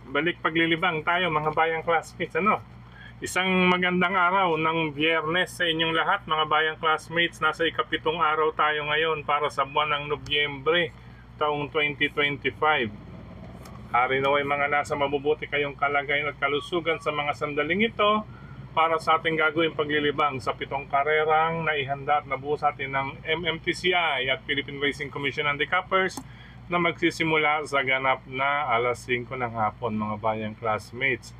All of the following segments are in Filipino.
Balik paglilibang tayo mga bayang classmates. Isang magandang araw ng Biyernes sa inyong lahat mga bayang classmates. Nasa ikapitong araw tayo ngayon para sa buwan ng Nobyembre taong 2025. Hari naway mga nasa mabubuti kayong kalagayan at kalusugan sa mga sandaling ito para sa ating gagawing paglilibang sa 7 karerang na ihanda at nabuo sa atin ng MMTCI at Philippine Racing Commission Handicappers na magsisimula sa ganap na alas 5 ng hapon mga bayang classmates.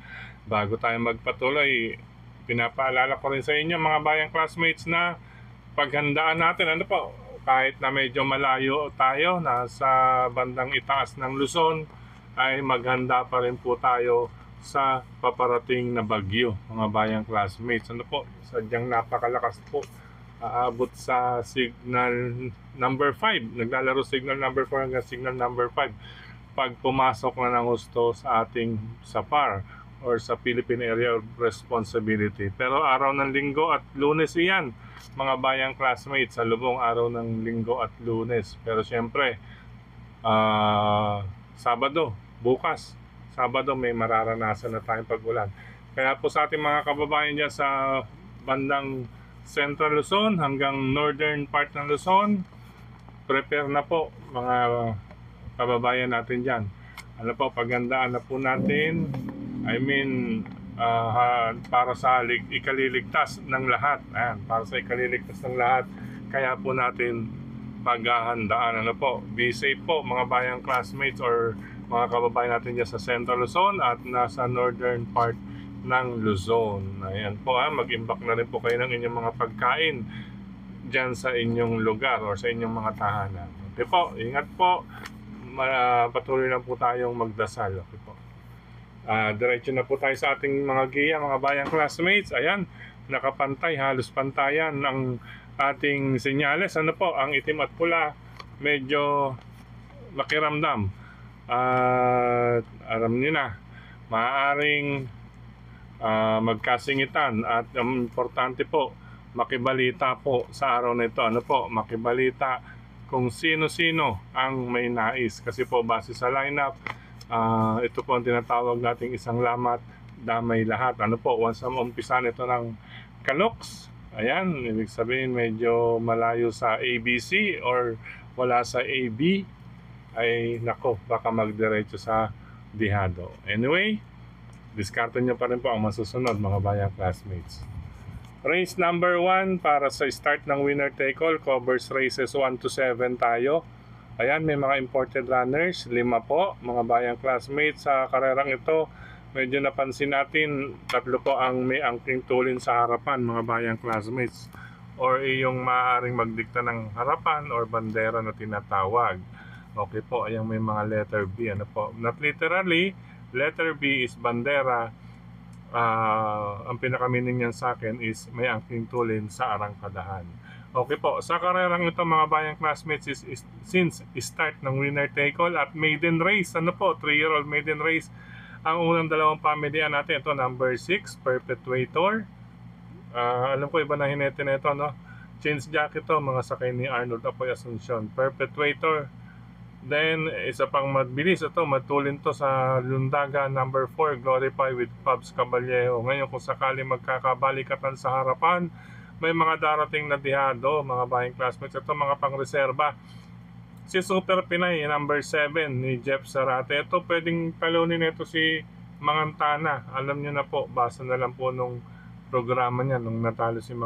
Bago tayo magpatuloy, pinapaalala ko rin sa inyo mga bayang classmates na paghandaan natin, kahit na medyo malayo tayo, nasa bandang itaas ng Luzon, ay maghanda pa rin po tayo sa paparating na bagyo mga bayang classmates. Sadyang napakalakas po, aabot sa signal number 5, naglalaro signal number 4 hanggang signal number 5 pag pumasok na ng husto sa ating SAPAR or sa Philippine Area of Responsibility. Pero araw ng Linggo at Lunes iyan mga bayang classmates, sa lubong araw ng Linggo at Lunes. Pero syempre Sabado, bukas Sabado may mararanasan na tayong pag-ulan. Kaya po sa ating mga kababayan dyan sa bandang Central Luzon hanggang northern part ng Luzon, prepare na po mga kababayan natin dyan. Paghandaan na po natin, para sa ikaliligtas ng lahat. Para sa ikaliligtas ng lahat. Kaya po natin paghahandaan. Be safe po mga bayang classmates or mga kababayan natin dyan sa Central Luzon at nasa northern part ng Luzon. Ayan po, mag-imbak na rin po kayo ng inyong mga pagkain dyan sa inyong lugar or sa inyong mga tahanan. Okay po, ingat po. Patuloy lang po tayong magdasal. Okay po. Diretso na po tayo sa ating mga giya, mga bayang classmates. Ayan, nakapantay, halos pantayan ang ating senyales. Ang itim at pula, medyo makiramdam. Alam niyo na, maaaring magkasingitan at importante po, makibalita po sa araw na ito. Makibalita kung sino-sino ang may nais. Kasi po, base sa lineup, ito po ang tinatawag nating isang lamat, damay lahat. Once na umpisa nito ng Kaloks, ayan, ibig sabihin medyo malayo sa ABC or wala sa AB, ay baka magdiretso sa dihado. Anyway, diskarte nyo pa rin po ang masusunod mga bayang classmates. Race number 1 para sa start ng winner take all, covers races 1 to 7 tayo. Ayan, may mga imported runners, 5 po mga bayang classmates. Sa karerang ito, medyo napansin natin, 3 po ang may angking tulin sa harapan mga bayang classmates, or yung maaaring magdikta ng harapan or bandera na tinatawag. Okay po, ayan may mga letter B. Not literally, letter B is bandera. Ang pinaka-meaning niyan sa akin is may angking tulin sa arangkadahan. Okay po, sa karerang ito mga bayang classmates is since start ng winner take all at maiden race, 3-year-old maiden race. Ang unang dalawang pamilya natin, ito number 6, Perpetuator. Alam ko iba na hinete na ito, Chains Jacket to, mga sakay ni Arnold Apoy Asuncion. Perpetuator. Then, isa pang mabilis ito, matulin to sa Lundaga, number 4, Glorify with Pabs Caballero. Ngayon, kung sakali magkakabalikatan sa harapan, may mga darating na dihado, mga bayang classmates. Ito, mga pang-reserva. Si Super Pinay, number 7, ni Jeff Zarate. Ito, pwedeng talunin ito si Mangantana. Alam nyo na po, basa na lang po nung programa niya, nung nanalo si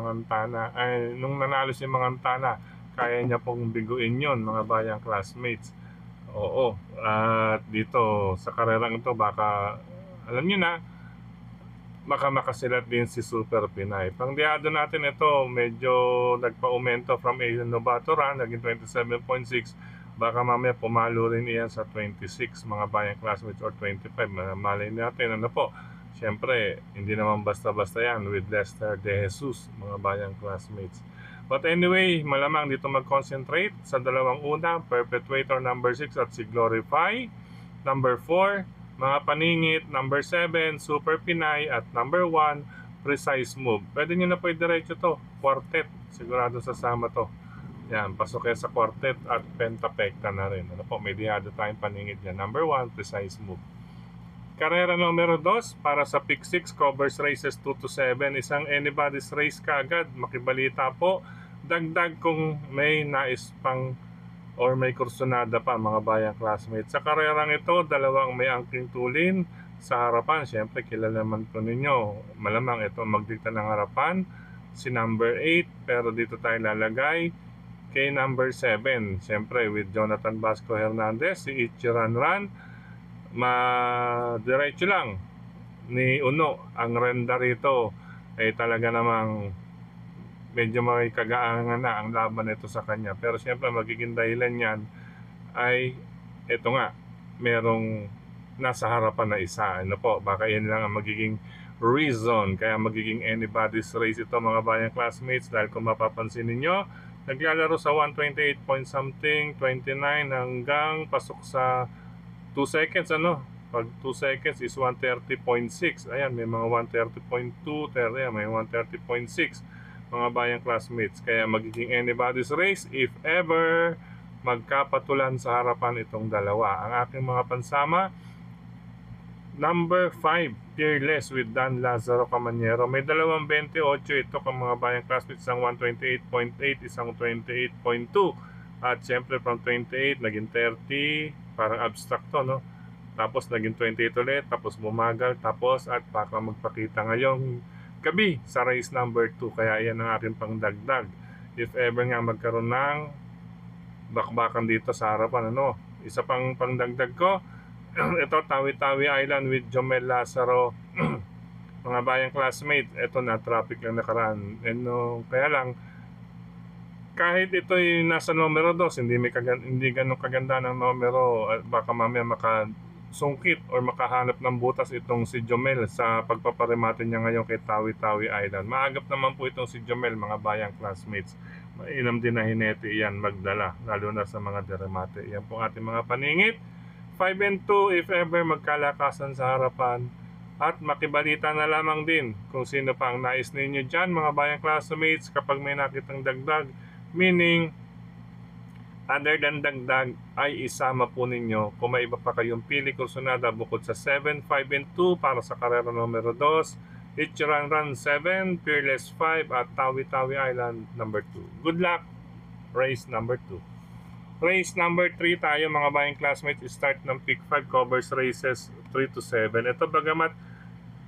Mangantana, kaya niya pong biguin yon mga bayang classmates. Oo, at dito sa karerang ito, baka alam niyo na, baka makasilat din si Super Pinay. Pangdihado natin ito, medyo nagpa-aumento from a novato run, naging 27.6. Baka mamaya pumalo rin iyan sa 26 mga bayang classmates or 25. Malay natin, Siyempre, hindi naman basta-basta yan with Lester De Jesus, mga bayang classmates. But anyway, malamang dito mag-concentrate sa dalawang una, Perpetuator number 6 at si Glorify. Number 4, mga paningit, number 7, Super Pinay, at number 1, Precise Move. Pwede nyo na po i-diretso to, quartet, sigurado sasama to. Yan, pasok yan sa quartet at pentapekta na rin. May dihado tayong paningit yan. Number 1, Precise Move. Karera numero 2 para sa Pick 6 covers races 2 to 7. Isang anybody's race kaagad. Makibalita po. Dagdag kung may nais pang or may kursunada pa mga bayang classmates. Sa karerang ito, dalawang may angking tulin sa harapan. Siyempre, kilala naman po ninyo. Malamang ito magdikta ng harapan. Si number 8, pero dito tayo lalagay kay number 7. Siyempre, with Jonathan Vasco Hernandez, si Ichiran Ran. Diretso lang ni Uno. Ang renda rito ay talaga namang medyo may kagaangan na ang laban nito sa kanya. Pero siyempre magiging dahilan yan ay ito nga, merong nasa harapan na isa. Ano po, baka yan lang ang magiging reason kaya magiging anybody's race ito mga bayang classmates. Dahil kung mapapansin ninyo, naglalaro sa 128 point something, 29 hanggang pasok sa 2 seconds. Pag 2 seconds is 130.6. Ayan, may mga 130.2, may 130.6 mga bayang classmates. Kaya magiging anybody's race if ever magkapatulan sa harapan itong dalawa. Ang aking mga pansama, number 5, Fearless with Dan Lazaro Camanero. May dalawang 28 ito kung mga bayang classmates, isang 128.8, isang 28.2. At syempre from 28, naging 30, parang abstract to, no? Tapos naging 28 ulit, tapos bumagal, tapos at baka magpakita ngayong gabi sa race number 2. Kaya yan ang aking pangdagdag. If ever nga magkaroon ng bakbakan dito sa harapan, isa pang pangdagdag ko, ito Tawi-Tawi Island with Jomel Lazaro. Mga bayang classmate, ito na traffic lang nakaraan. Kaya lang, kahit ito ay nasa numero 2, hindi ganun kaganda ng numero, baka mamaya makasungkit or makahanap ng butas itong si Jomel sa pagpaparemate niya ngayon kay Tawi-Tawi Island. Maagap naman po itong si Jomel mga bayang classmates. Mainam din na hinete yan magdala, lalo na sa mga deremate. Yan po ating mga paningit. 5 and 2 if ever magkalakasan sa harapan. At makibalita na lamang din kung sino pa ang nais ninyo dyan mga bayang classmates kapag may nakitang dagdag. Meaning, other than dagdag ay isama po ninyo kung may iba pa kayong pili kursunada bukod sa 7, 5 and 2 para sa karera numero 2, Ichiran Run 7, Fearless 5 at Tawi-Tawi Island number 2. Good luck, race number 2. Race number 3 tayo mga bayang classmates, start ng Pick 5 covers races 3 to 7. Ito bagamat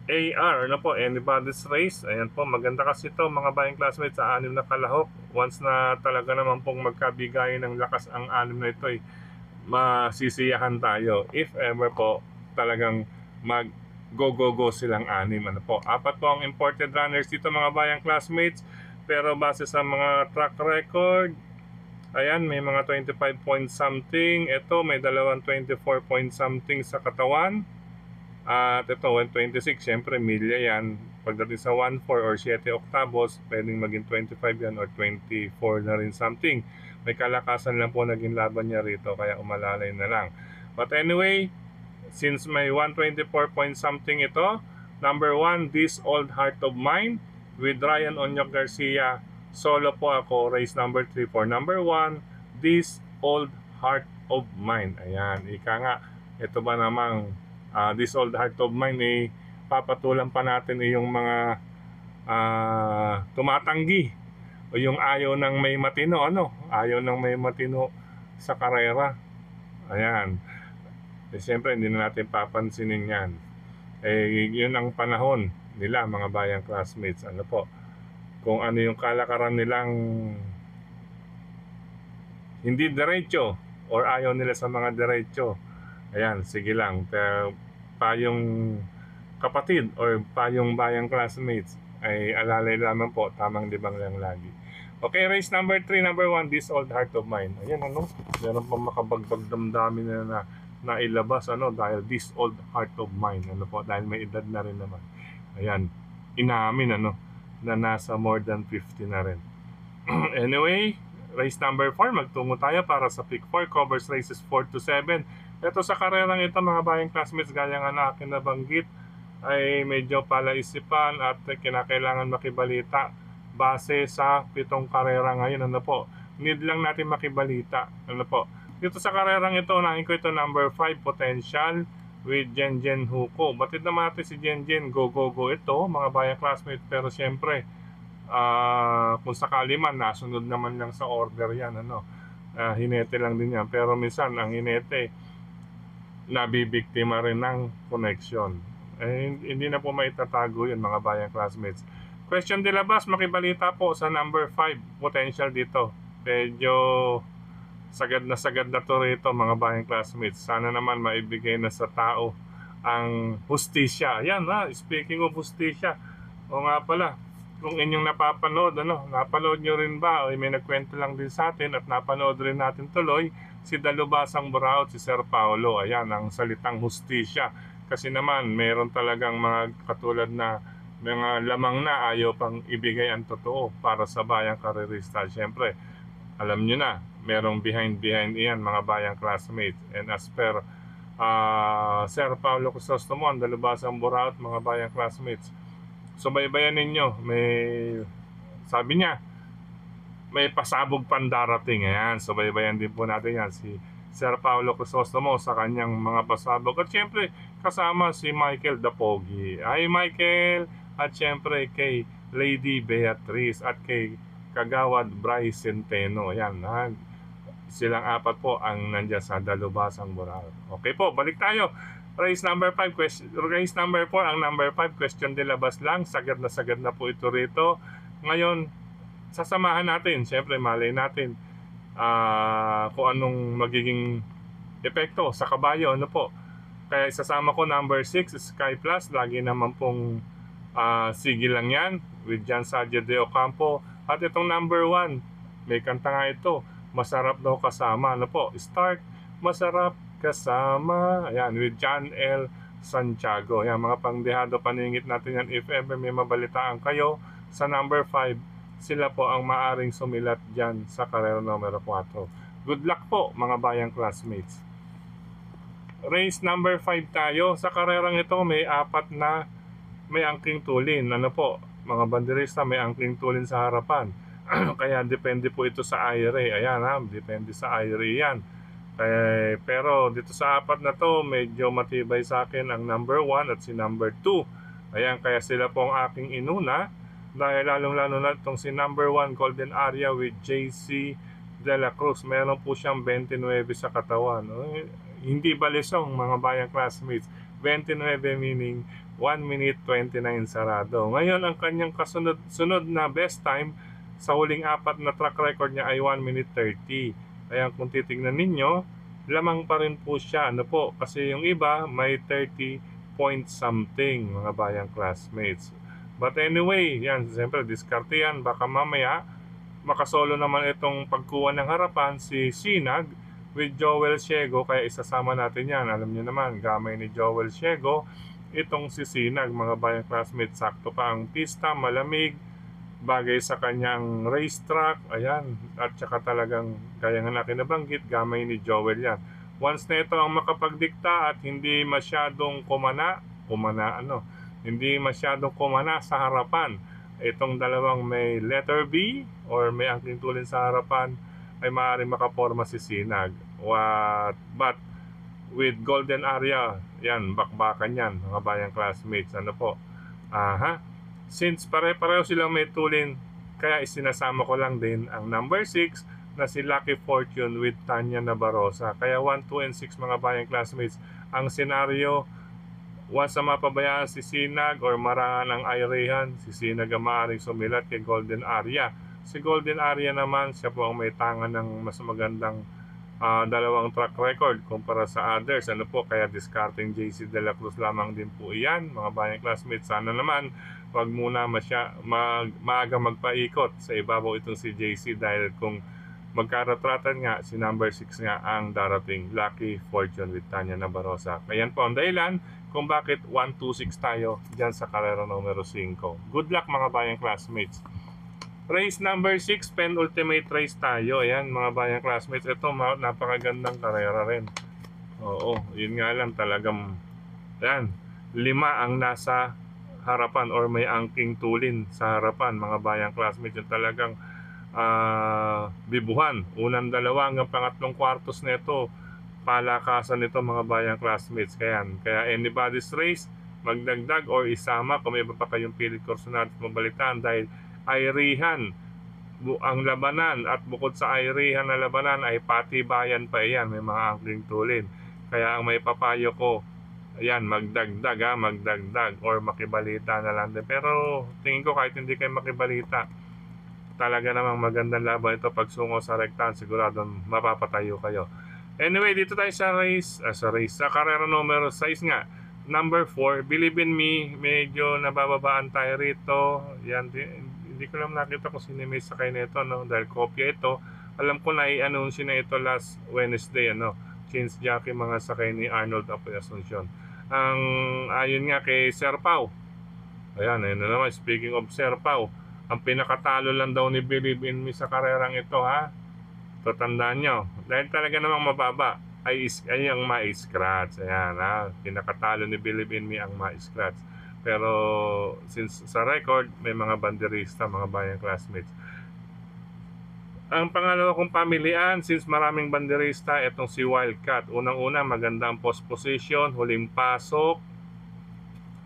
AR, anybody's race. Ayan po, maganda kasi ito mga bayang classmates sa 6 na kalahok. Once na talaga naman pong magkabigayan ng lakas ang 6 na ito ay masisiyahan tayo. If ever po talagang mag-go silang 6. 4 po ang imported runners dito mga bayang classmates. Pero base sa mga track record, ayan, may mga 25 point something. Ito may dalawang 24 point something sa katawan. At ito 126, syempre milya yan. Pagdating sa 1.4 or 7 octavos, pwedeng maging 25 yan or 24 na rin something. May kalakasan lang po naging laban niya rito, kaya umalalay na lang. But anyway, since may 124 point something ito, number 1, This Old Heart of Mine with Ryan Onyok Garcia. Solo po ako, race number 3 for number 1, This Old Heart of Mine. Ayan, ika nga, ito ba namang This Old Heart of Mine, papatulan pa natin yung mga tumatanggi o yung ayaw ng may matino, ayaw ng may matino sa karera. Ayan, siyempre hindi na natin papansinin yan. Yun ang panahon nila mga bayang classmates. Kung ano yung kalakaran nilang hindi diretso or ayaw nila sa mga diretso. Ayan, sige lang. Payong kapatid or payong bayang classmates ay alalay lamang po, tamang libang lang lagi. Okay, race number 3, number 1, This Old Heart of Mine. Ayan, meron pang makabagbag damdamin na nailabas, dahil This Old Heart of Mine. Dahil may edad na rin naman. Ayan, inamin, na nasa more than 50 na rin. Anyway, race number 4, magtungo tayo para sa Pick 4 covers races 4 to 7. Ito sa karerang ito mga bayang classmates, gaya nga na akin nabanggit, ay medyo palaisipan at kinakailangan makibalita base sa 7 karera ngayon. Need lang natin makibalita. Dito sa karerang ito, unahin ko ito number 5, Potential with Jenjen Huko. Batid naman natin si Jenjen, go go go ito mga bayang classmate. Pero syempre, kung sakali man, nasunod naman lang sa order yan, hinete lang din yan. Pero minsan, ang hinete, nabibiktima rin ng connection. Hindi na po maitatago yun mga bayang classmates. Question de labas, makibalita po sa number 5, potential dito. Medyo sagad na to rito mga bayang classmates. Sana naman maibigay na sa tao ang hustisya. Yan speaking of hustisya, o nga pala, kung inyong napapanood, napanood nyo rin ba? O may nagkwento lang din sa atin at napanood rin natin tuloy si Dalubhasang Buraot, si Sir Paulo. Ayan, ang salitang hustisya. Kasi naman, meron talagang mga katulad na mga lamang na ayaw pang ibigay ang totoo para sa bayang karerista. Siyempre, alam nyo na, merong behind iyan mga bayang classmates. And as per Sir Paulo Crisostomo, ang Dalubhasang Buraot, mga bayang classmates, subaybayan ninyo, sabi niya, may pasabog pang darating. Ayan, subaybayan din po natin yan si Sir Paulo Crisostomo sa kanyang mga pasabog. At syempre, kasama si Michael Dapogi. Hi Michael! At syempre kay Lady Beatrice at kay Kagawad Bryce Centeno. Ayan, silang apat po ang nandiyan sa Dalubhasang Buraot. Okay po, balik tayo. Race number 4, ang number 5, question de labas lang. Sagad na po ito rito. Ngayon, sasamahan natin. Siyempre, malay natin kung anong magiging epekto sa kabayo. Po? Kaya isasama ko number 6, Sky Plus. Lagi naman pong sige lang yan with Jan Sadia de Ocampo. At itong number 1, may kanta nga ito, Masarap Daw Kasama. Po? Start, Masarap Kasama. Ayan, with John L. Santiago. Ayan, mga pangdehado paningit natin yan. If ever may mabalitaan kayo sa number 5, sila po ang maaring sumilat dyan sa karera numero 4. Good luck po mga bayang classmates. Race number 5 tayo. Sa karerang ito may 4 na may angking tulin. Po, mga banderista, may angking tulin sa harapan. Kaya depende po ito sa IRA. Ayan depende sa IRA yan. Pero dito sa 4 na to, medyo matibay sa akin ang number 1 at si number 2. Ayan, kaya sila po ang aking inuna. Dahil lalong-lalo na itong si number 1 Golden Aria with JC De La Cruz. Meron po siyang 29 sa katawan. Hindi balisong mga bayang classmates. 29 meaning 1 minute 29 sarado. Ngayon, ang kanyang sunod na best time sa huling 4 na track record niya ay 1 minute 30. Kaya kung titignan ninyo, lamang pa rin po siya. Po? Kasi yung iba may 30 point something mga bayang classmates. But anyway, yan, siyempre, diskarte yan. Baka mamaya, makasolo naman itong pagkuha ng harapan si Sinag with Joel Ciego. Kaya isasama natin yan. Alam niyo naman, gamay ni Joel Ciego. Itong si Sinag, mga bayang classmates, sakto pa ang pista, malamig, bagay sa kanyang racetrack. Ayan, at saka talagang, kaya nga natin nabanggit, gamay ni Joel yan. Once na ito ang makapagdikta at hindi masyadong hindi masyadong kumana sa harapan, itong dalawang may letter B or may angking tulin sa harapan, ay maaaring makaporma si Sinag. But with Golden Aria, yan, bakbakan yan mga bayang classmates. Po? Since pare-pareho silang may tulin, kaya isinasama ko lang din ang number 6 na si Lucky Fortune with Tanya Nabarosa. Kaya 1, 2, and 6 mga bayang classmates. Ang senaryo, once na mapabayaan si Sinag or marahan ang Irehan, si Sinag ang maaaring sumilat kay Golden Aria. Si Golden Aria naman, siya po ang may tangan ng mas magandang dalawang track record kumpara sa others. Po, kaya discarding JC De La Cruz lamang din po iyan mga bayang classmates. Sana naman wag muna maaga magpaikot sa ibabaw itong si JC, dahil kung magkaratratan nga, si number 6 nga ang darating, Lucky Fortune with Tanya Nabarosa. Kaya po ang dahilan kung bakit 1, 2, 6 tayo dyan sa karera numero 5. Good luck mga bayang classmates. Race number 6, penultimate race tayo. Ayan mga bayang classmates, ito napakagandang karera rin. Oo, yun nga lang talagang, yan, 5 ang nasa harapan or may angking tulin sa harapan mga bayang classmates. Yung talagang bibuhan. Unang 2 hanggang pangatlong kwartos nito, palakasan nito mga bayang classmates. Kaya anybody's race, magdagdag or isama kung may iba pa kayong pilit kurso natin mabalitaan dahil Irihan ang labanan, at bukod sa Irihan na labanan ay patibayan pa iyan, may mga angking tulin. Kaya ang may papayo ko, ayan, magdagdag or makibalita na lang din. Pero tingin ko kahit hindi kayo makibalita, talaga namang magandang laban ito pag sungo sa rektahan, sigurado mapapatayo kayo. Anyway, dito tayo sa karera numero 6 nga. Number 4, Believe in Me, medyo nabababaan tayo rito. Yan, hindi ko lang nakita kung sino may sakay nito, no? Dahil kopya ito. Alam ko na i-announce na ito last Wednesday, ano? Change jockey mga sakay ni Arnold Apoy Asuncion. Ang ayon nga kay Sir Pau. Ayan, ayun na naman, speaking of Sir Pau, ang pinakatalo lang daw ni Believe in Me sa karerang ito, ha? Tatandaan nyo, dahil talaga namang mababa ay ang ma-scratch. Ayan, ha? Pinakatalo ni Believe in Me ang ma-scratch. Pero since sa record may mga banderista, mga bayang classmates. Ang pangalawa kong pamilihan, since maraming banderista, itong si Wildcat. Unang-una, magandang post position, huling pasok.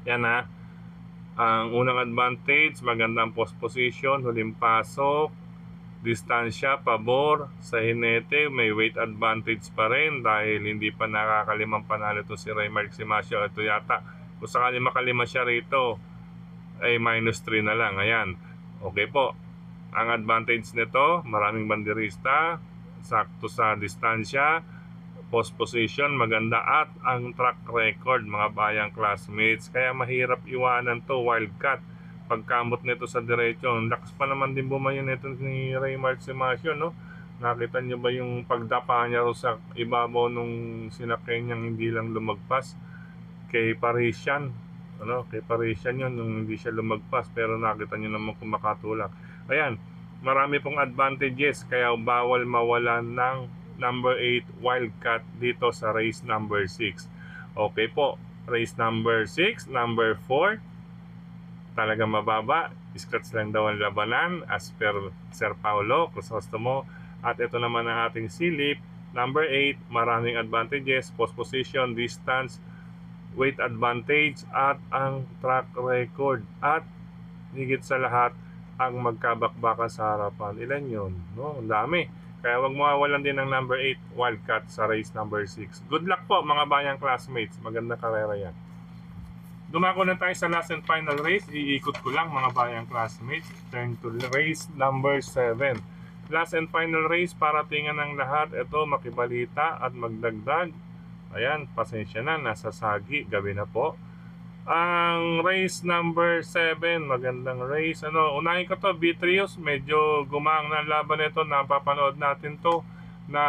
Yan, ha? Ang unang advantage, magandang post position, huling pasok. Distansya, pabor. Sa hinete, may weight advantage pa rin dahil hindi pa nakakalimang panalo to si Raymark Simasio. Ito yata, kung sakali makalima siya rito, ay -3 na lang. Ayan, okay po. Ang advantage nito, maraming banderista, sakto sa distansya, post position, maganda, at ang track record, mga bayang classmates. Kaya mahirap iwanan to, Wildcat. Pagkamot nito sa diretso, lakas pa naman din bumayo nito ni Raymark Simasio, no? Nakita niyo ba yung pagdapa niya sa ibabaw nung sinakay niyang hindi lang lumagpas kay Parisian, ano? Kay Parisian yun nung hindi siya lumagpas, pero nakita niyo naman kung makatulak. Ayan, marami pong advantages, kaya bawal mawalan ng number 8 Wildcat dito sa race number 6. Okay po, race number 6, number 4, talagang mababa, scratch lang daw ang labanan as per Sir Paulo Crisostomo. At ito naman ang ating silip, number 8, maraming advantages, post position, distance, weight advantage, at ang track record, at higit sa lahat, ang magkabakbakan sa harapan. Ilan yun? No? Ang dami. Kaya wag mawawalan din ng number 8 Wildcat sa race number 6. Good luck po mga bayang classmates, magandang karera yan. Dumako na tayo sa last and final race. Iikot ko lang mga bayang classmates. Turn to race number 7. Last and final race para tingnan ng lahat. Ito, makibalita at magdagdag. Ayan, pasensya na, nasa sagi, gabi na po. Ang race number 7, magandang race. Unahin ko to, Vitrius. Medyo gumaang na laban nito. Napapanood natin to na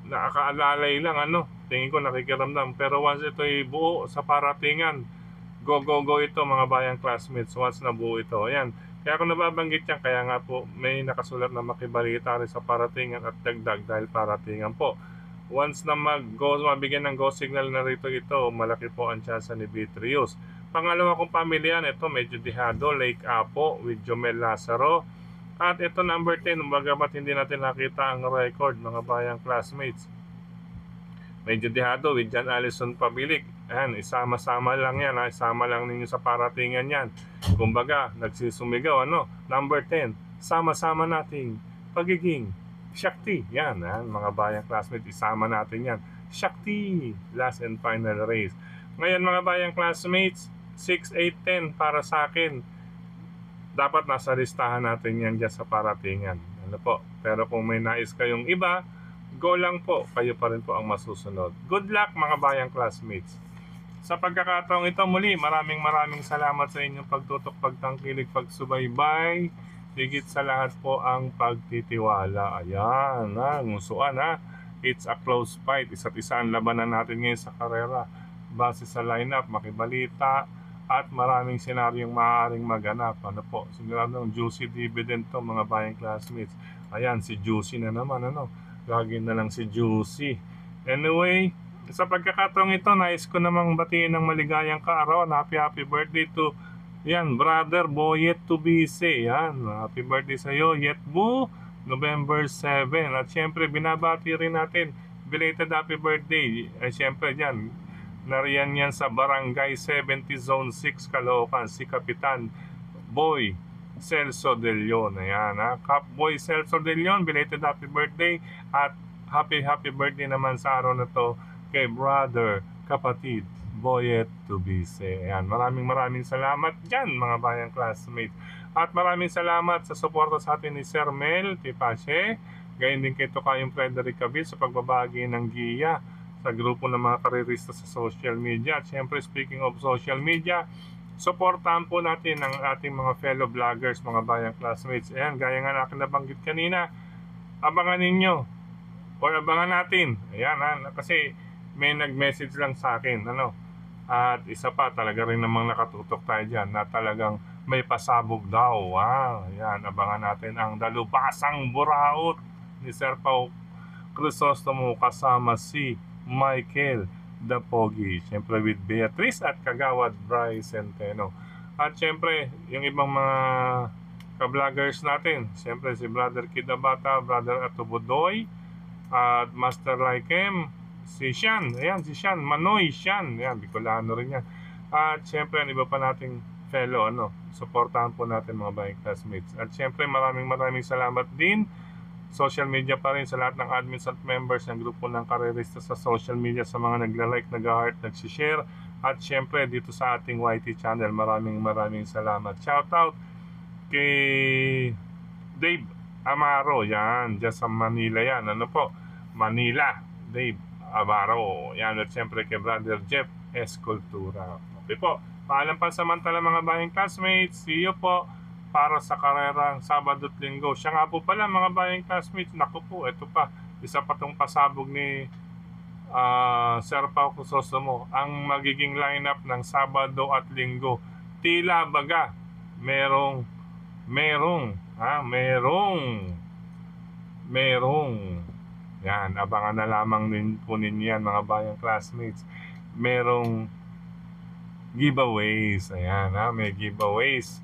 nakakaalalay lang. Tingin ko nakikiramdam. Pero once ito'y buo sa paratingan, go ito mga bayang classmates, once na buo ito. Ayan, kaya kung nababanggit yan, kaya nga po may nakasulat na makibalita rin sa paratingan at dagdag dahil paratingan po. Once na mabigyan ng go signal na rito ito, malaki po ang chance ni Vitrius. Pangalawa kong pamilyan, ito medyo dihado, Lake Apo with Jomel Lazaro. At ito number 10, bagamat hindi natin nakita ang record mga bayang classmates, medyo dihado with John Allison Pabilik. Ayan, isama-sama lang yan, isama lang ninyo sa paratingan yan. Kumbaga, nagsisumigaw, number 10, sama-sama nating pagiging Shakti. Yan, mga bayang classmates, isama natin yan. Shakti, last and final race. Ngayon mga bayang classmates, 6, 8, 10 para sa akin. Dapat nasa listahan natin yan dyan sa paratingan. Pero kung may nais kayong iba, go lang po, kayo pa rin po ang masusunod. Good luck mga bayang classmates. Sa pagkakataong ito muli, maraming salamat sa inyong pagtutok, pagtangkilig, pagsubaybay. Higit sa lahat po ang pagtitiwala. Ayan, ngusuan It's a close fight. Isa't isa ang labanan natin ngayon sa karera. Base sa lineup, makibalita, at maraming senaryong maaaring maganap. Siguradong juicy dividend to mga bayang classmates. Ayan, si Juicy na naman, lagi na lang si Juicy. Anyway, sa pagkakataong ito, nais ko namang batiin ng maligayang kaarawan. Happy birthday to brother Boyet Tubise. Happy birthday sa iyo, Yetbu, November 7. At syempre, binabati rin natin belated happy birthday. Ay siyempre dyan, nariyan yan sa Barangay 70 Zone 6 Caloocan, si Kapitan Boy Celso De Leon. Ayan, ha? Cap Boy Celso De Leon, belated happy birthday. At happy birthday naman sa araw na to kay brother, kapatid Boyet Tubise. Ayan, maraming salamat dyan mga bayang classmates. At maraming salamat sa suporta sa atin ni Sir Mel Tipache. Gayon din kay Tokayong Frederick Cabil sa pagbabagi ng giya sa grupo ng mga karerista sa social media. At syempre, speaking of social media, supportahan po natin ang ating mga fellow vloggers, mga bayang classmates. Ayan, gaya nga na akin nabanggit kanina, abangan ninyo o abangan natin. Ayan, kasi may nag-message lang sa akin, at isa pa, talaga rin namang nakatutok tayo dyan na talagang may pasabog daw. Wow, ayan, abangan natin ang Dalubasang Buraot ni Sir Pao Crisostomo kasama si Michael Dapogi, siyempre with Beatrice at Kagawad Bryce Centeno. At siyempre yung ibang mga ka-vloggers natin, siyempre si Brother Kidabata, Brother Atubudoy, at Master Laikem, si Sian, ayan si Sian, Manoy Sian, ayan, Bicolano rin yan. At siyempre ang iba pa nating fellow, supportahan po natin mga bayang classmates. At siyempre maraming salamat din social media pa rin sa lahat ng admins at members ng grupo ng karerista sa social media, sa mga nagla-like, nag-heart, nag-share, at syempre dito sa ating YT channel, maraming salamat. Shoutout kay Dave Amaro, yan, dyan sa Manila yan, Manila, Dave Amaro, yan, at syempre kay Brother Jeff Escultura. Okay po, paalam pansamantala mga bayang classmates, see you po para sa karerang Sabado at Linggo. Siya nga po pala mga bayang classmates, naku po, ito pa, isa pa tong pasabog ni Sir Pao Crisostomo, ang magiging lineup ng Sabado at Linggo. Tila baga, merong, yan, abangan na lamang din po ninyo yan mga bayang classmates. Merong giveaways, ayan, may giveaways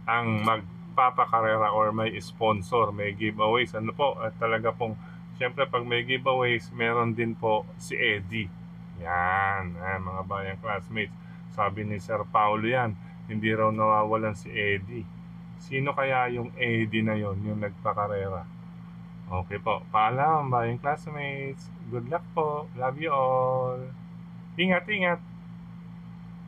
ang magpapakarera or may sponsor, may giveaways. At talaga pong, syempre pag may giveaways, meron din po si Eddie. Yan, mga bayang classmates. Sabi ni Sir Paulo yan, hindi raw nawawalan si Eddie. Sino kaya yung Eddie na yon, yung nagpakarera? Okay po, paalam bayang classmates. Good luck po. Love you all. Ingat.